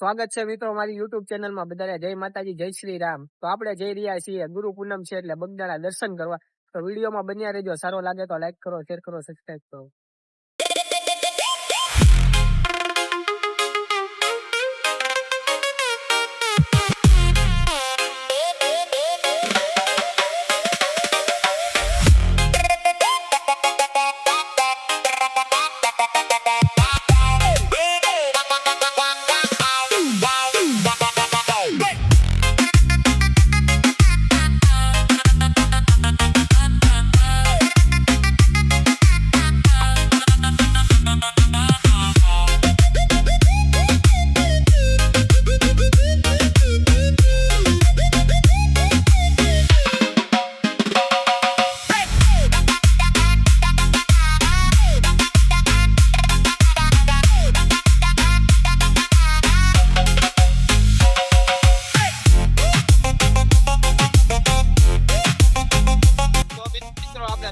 સ્વાગત છે મિત્રો મારી યુટ્યુબ ચેનલમાં. બધાને જય માતાજી, જય શ્રી રામ. તો આપણે જઈ રહ્યા છીએ ગુરુ પૂનમ છે એટલે બગદાણા દર્શન કરવા. તો વિડીયોમાં બન્યા રહેજો. સારો લાગે તો લાઈક કરો, શેર કરો, સબસ્ક્રાઈબ કરો.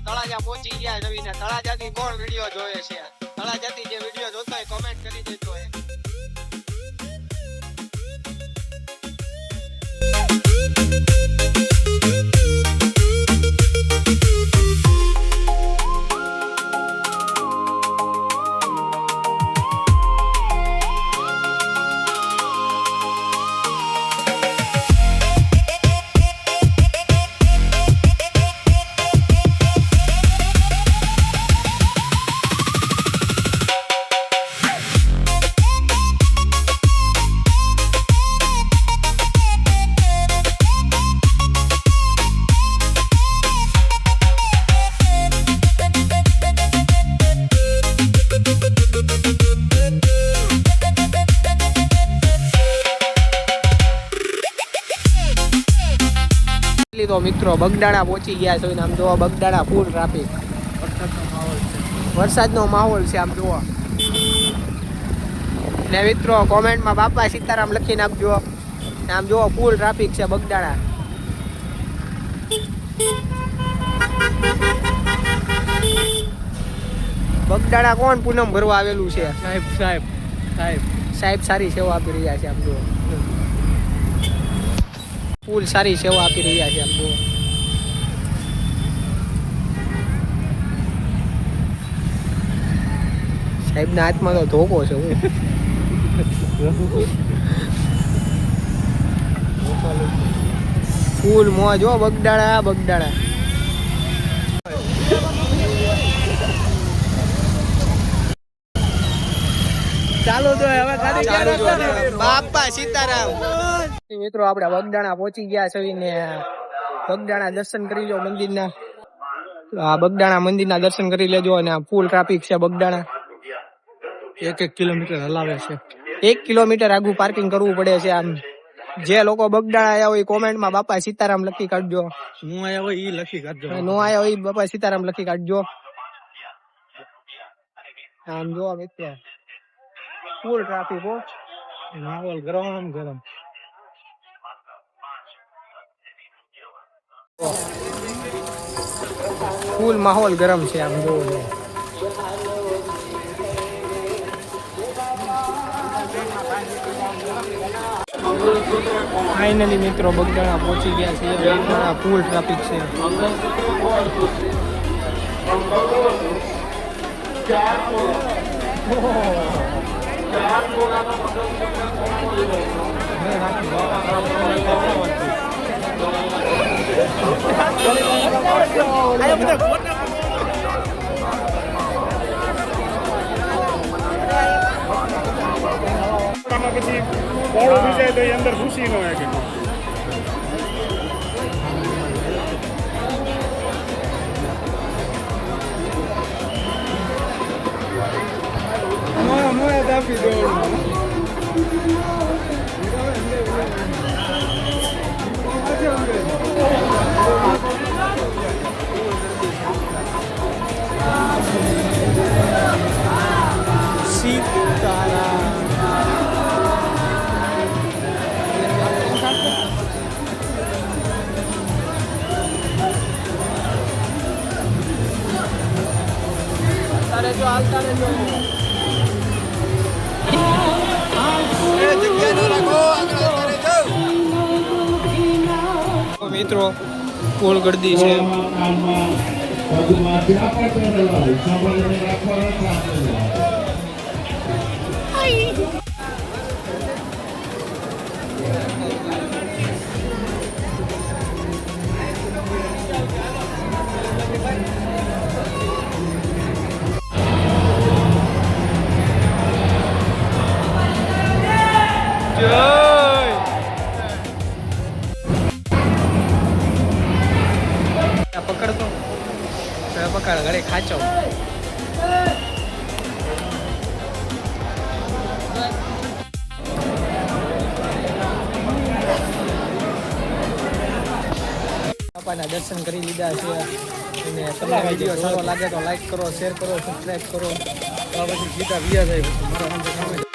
તળાજા પહોંચી ગયા રવિને. તળાજાથી કોણ વિડીયો જોવે છે? તળાજાથી જે વિડીયો જોતો હોય કોમેન્ટ કરી દેજો. તો મિત્રો બગદાણા પહોંચી ગયા છે. આમ જોવા બગદાણા ફૂલ ટ્રાફિક, વરસાદનો માહોલ છે. આમ જોવા ને મિત્રો કોમેન્ટમાં બાપા સીતારામ લખી નાખજો. આમ જોવા ફૂલ ટ્રાફિક છે બગદાણા. બગદાણા કોણ પૂનમ ભરવા આવેલું છે? સાહેબ સારી સેવા આપી રહ્યા છે. આમ જોવા ફૂલ સારી સેવા આપી રહ્યા છે. આમ જો સાહેબના હાથમાં તો ધોકો છે. ફૂલ મોજ હો બગદાણા. ચાલો તો હવે બાપા સીતારામ. મિત્રો આપણે બગદાણા પહોંચી ગયા છે ને બગદાણા દર્શન કરી લો મંદિરના. આ બગદાણા મંદિરના દર્શન કરી લેજો. અને આ ફૂલ ટ્રાફિક છે બગદાણા. 1 કિલોમીટર હલાવે છે. 1 કિલોમીટર આગું પાર્કિંગ કરવું પડે છે. આમ જે લોકો બગદાણા આવ્યા હોય કોમેન્ટમાં બાપા સીતારામ લખી કાઢજો. હું આવ્યા હોય ઈ લખી કાઢજો. નો આવ્યા હોય બાપા સીતારામ લખી કાઢજો. આમ જો મિત્રો ફૂલ ટ્રાફિક હો. માહોલ ગરમ. ફૂલ માહોલ ગરમ છે. આમ જોવો ફાઇનલી મિત્રો બગદાણા પહોંચી ગયા છે. બગદાણા ફૂલ ટ્રાફિક છે. પછી બોળો જાય તો અંદર ઘૂસી ન હોય કે આપી દો. રહેજો, હાલતા રહેજો. મિત્રો ફૂલ ગર્દી છે. પકડતો પકડ ઘરે ખાચો. બાપાના દર્શન કરી લીધા છે અને તમને વિડીયો સારો લાગે તો લાઈક કરો, શેર કરો, સબસ્ક્રાઈબ કરો. તો પછી સીધા વ્યા જાય મારા